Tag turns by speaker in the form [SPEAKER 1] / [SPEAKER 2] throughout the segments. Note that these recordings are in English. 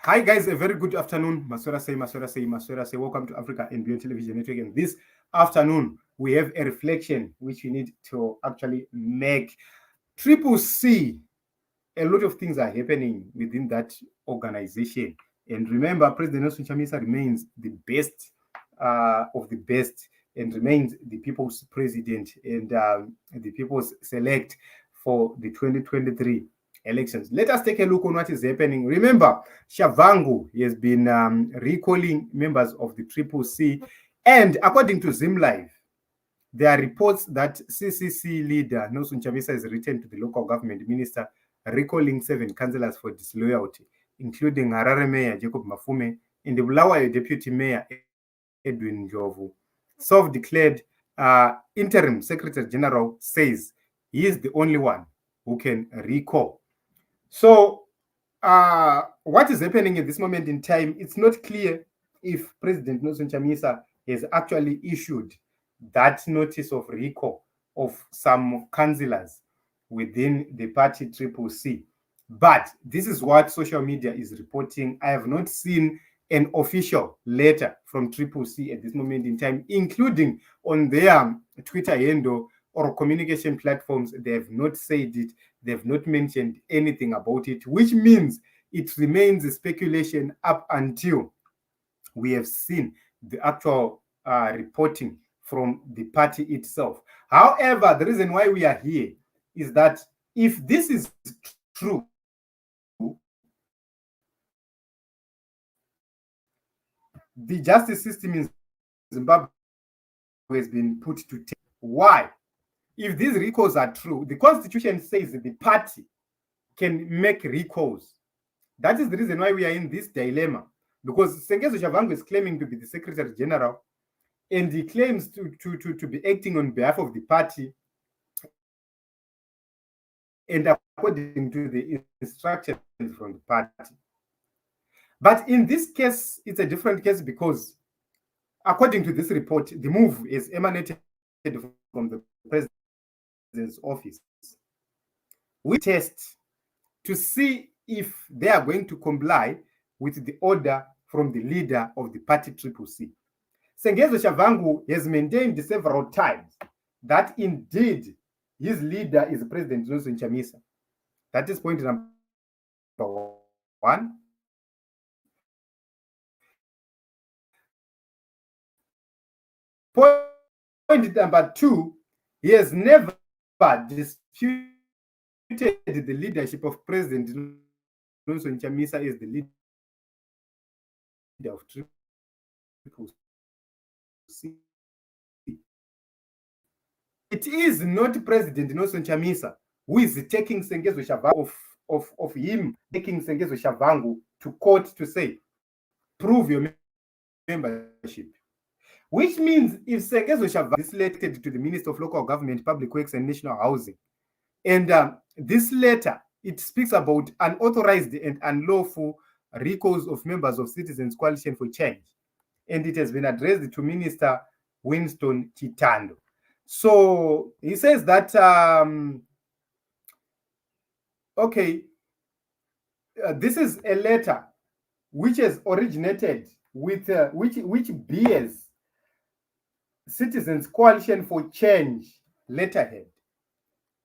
[SPEAKER 1] Hi guys, a very good afternoon. Maswera say. Welcome to Africa and Beyond Television Network. And this afternoon, we have a reflection which we need to actually make. Triple C, a lot of things are happening within that organization. And remember, President Nelson Chamisa remains the best of the best and remains the people's president and the people's select for the 2023 elections. Let us take a look on what is happening. Remember, Shavangu has been recalling members of the Triple C, and according to Zim Live, there are reports that CCC leader Nelson Chamisa has written to the local government minister recalling 7 councillors for disloyalty, including Harare Mayor Jacob Mafume and the Bulawayo Deputy Mayor Edwin Njovu. Self-declared interim Secretary General says he is the only one who can recall. So what is happening at this moment in time, it's not clear if President Nelson Chamisa has actually issued that notice of recall of some councillors within the party Triple C. But this is what social media is reporting. I have not seen an official letter from Triple C at this moment in time, including on their Twitter handle or communication platforms. They have not said it. They have not mentioned anything about it, which means it remains a speculation up until we have seen the actual reporting from the party itself. However, the reason why we are here is that if this is true, the justice system in Zimbabwe has been put to test. Why? If these recalls are true, the constitution says that the party can make recalls. That is the reason why we are in this dilemma, because Sengezo Shavangu is claiming to be the Secretary General, and he claims to be acting on behalf of the party and according to the instructions from the party. But in this case, it's a different case because according to this report, the move is emanated from the president's office. We test to see if they are going to comply with the order from the leader of the party Triple C. Sengezo Shavangu has maintained several times that indeed his leader is President Nelson Chamisa. That is point number 1. Point number 2, he has never disputed the leadership of President Nelson Chamisa as the leader of Triple C. It is not President Nelson Chamisa who is taking Sengezo Shavangu of him taking Sengezo Shavangu to court to say, prove your membership. Which means if Sengezo Shavangu is elected to the Minister of Local Government, Public Works and National Housing, and this letter, it speaks about unauthorized and unlawful recalls of members of Citizens Coalition for Change. And it has been addressed to Minister Winston Chitando. So he says that, this is a letter which has originated with, which bears Citizens Coalition for Change letterhead.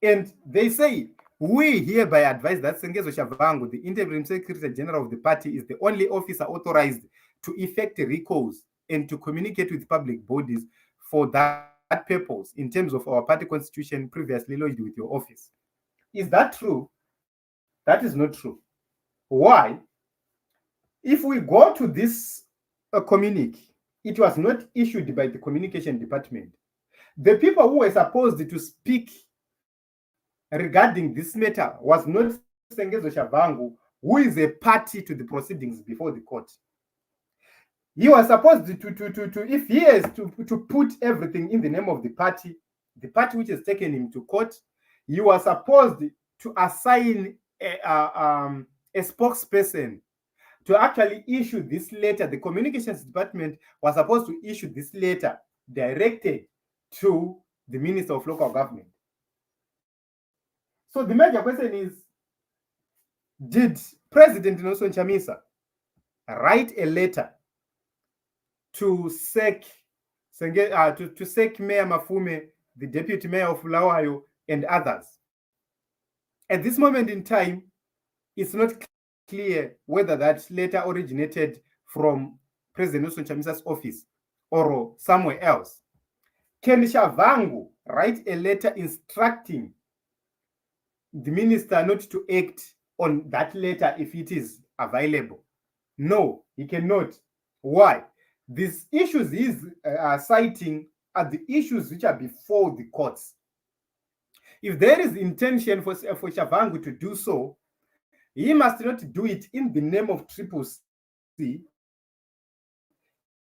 [SPEAKER 1] And they say, we hereby advise that Sengezo Shavangu, the interim Secretary General of the party, is the only officer authorized to effect recalls and to communicate with public bodies for that purpose in terms of our party constitution previously lodged with your office. Is that true? That is not true. Why? If we go to this communique, it was not issued by the communication department. The people who were supposed to speak regarding this matter was not Sengezo Shavangu, who is a party to the proceedings before the court. He was supposed to if he has to put everything in the name of the party which has taken him to court, he was supposed to assign a spokesperson to actually issue this letter. The communications department was supposed to issue this letter directed to the Minister of Local Government. So the major question is, did President Nelson Chamisa write a letter to sack Mayor Mafume, the deputy mayor of Bulawayo, and others. At this moment in time, it's not clear whether that letter originated from President Nelson Chamisa's office or somewhere else. Can Shavangu write a letter instructing the minister not to act on that letter if it is available? No, he cannot. Why? These issues he's citing are the issues which are before the courts. If there is intention for Shavangu to do so, he must not do it in the name of Triple C.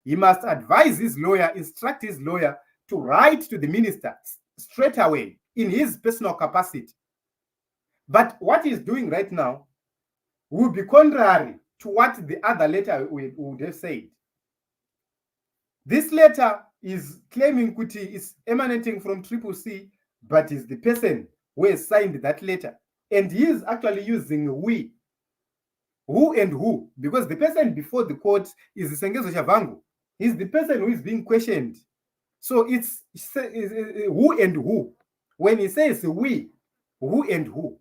[SPEAKER 1] He must advise his lawyer, instruct his lawyer to write to the minister straight away in his personal capacity. But what he's doing right now will be contrary to what the other letter would have said. This letter is claiming Kuti is emanating from Triple C, but is the person who has signed that letter. And he is actually using we. Who and who? Because the person before the court is Sengezo Shavangu. He's the person who is being questioned. So it's who and who. When he says we, who and who?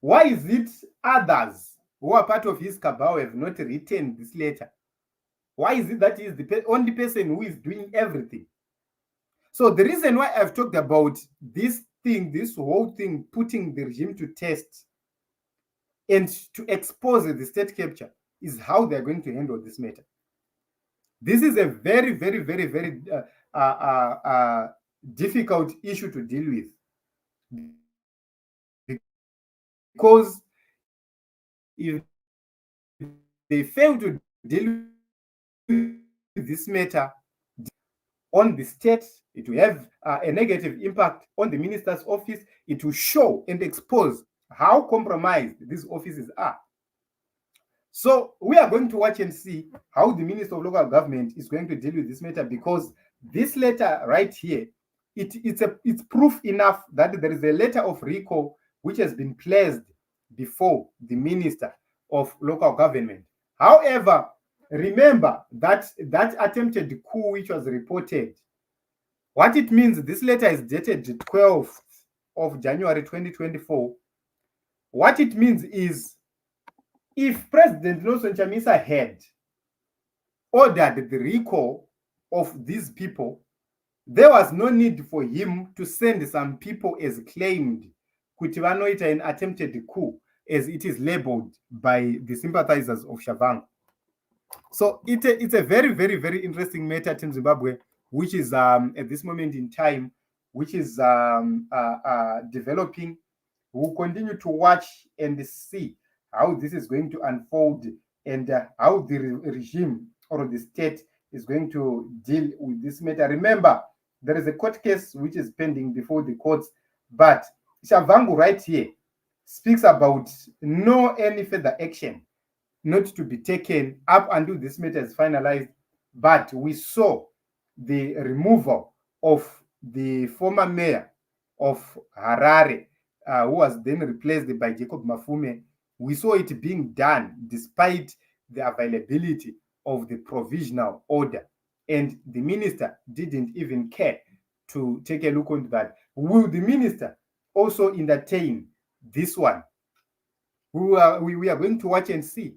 [SPEAKER 1] Why is it others who are part of his cabal have not written this letter? Why is it that he is the only person who is doing everything? So the reason why I've talked about this thing, this whole thing, putting the regime to test and to expose the state capture is how they're going to handle this matter. This is a very, very, very, very difficult issue to deal with. Because if they fail to deal with this matter on the state, it will have a negative impact on the minister's office. It will show and expose how compromised these offices are. So we are going to watch and see how the Minister of Local Government is going to deal with this matter, because this letter right here, it's proof enough that there is a letter of recall which has been placed before the Minister of Local Government. However, remember that attempted coup which was reported, what it means, this letter is dated 12th of January 2024. What it means is, if President Nelson Chamisa had ordered the recall of these people, there was no need for him to send some people as claimed Kutivanoita an attempted coup, as it is labeled by the sympathizers of Shavangu. So it's a very, very, very interesting matter in Zimbabwe, which is at this moment in time, which is developing. We'll continue to watch and see how this is going to unfold, and how the regime or the state is going to deal with this matter. Remember, there is a court case which is pending before the courts, but Shavangu right here speaks about no any further action not to be taken up until this matter is finalized. But we saw the removal of the former mayor of Harare, who was then replaced by Jacob Mafume. We saw it being done despite the availability of the provisional order, and the minister didn't even care to take a look into that. Will the minister also entertain this one? We are going to watch and see.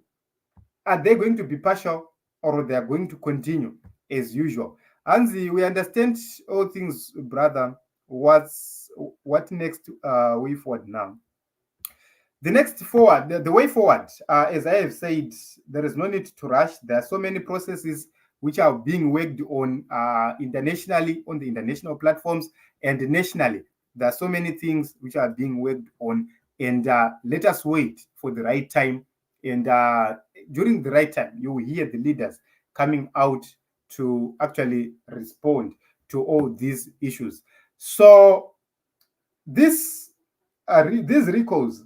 [SPEAKER 1] Are they going to be partial, or they are going to continue as usual? Anzi, we understand all things, brother. What next way forward now? The next forward, the way forward, as I have said, there is no need to rush. There are so many processes which are being worked on internationally, on the international platforms, and nationally. There are so many things which are being worked on, and let us wait for the right time. And during the right time, you will hear the leaders coming out to actually respond to all these issues. So these recalls,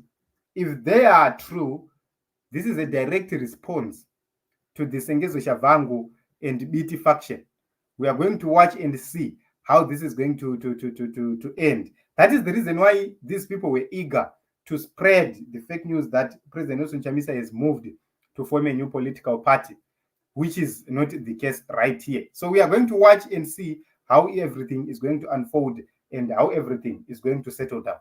[SPEAKER 1] if they are true, this is a direct response to the Sengezo Shavangu and Biti faction. We are going to watch and see how this is going to end. That is the reason why these people were eager to spread the fake news that President Nelson Chamisa has moved to form a new political party, which is not the case right here. So we are going to watch and see how everything is going to unfold and how everything is going to settle down.